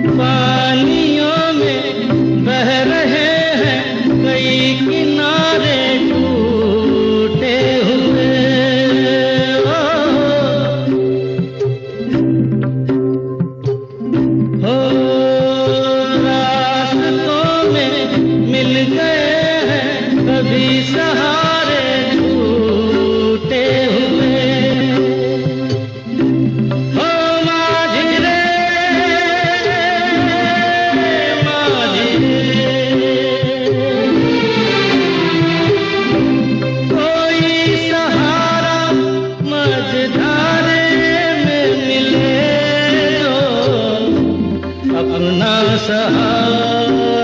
पानियों में बह रहे हैं कई किनारे टूटे हुए। हो रास्तों में मिल गए हैं कभी सहारे टूटे हुए। हो माझी रे माझी रे, कोई सहारा मझधारे में मिले तो अपना सहारा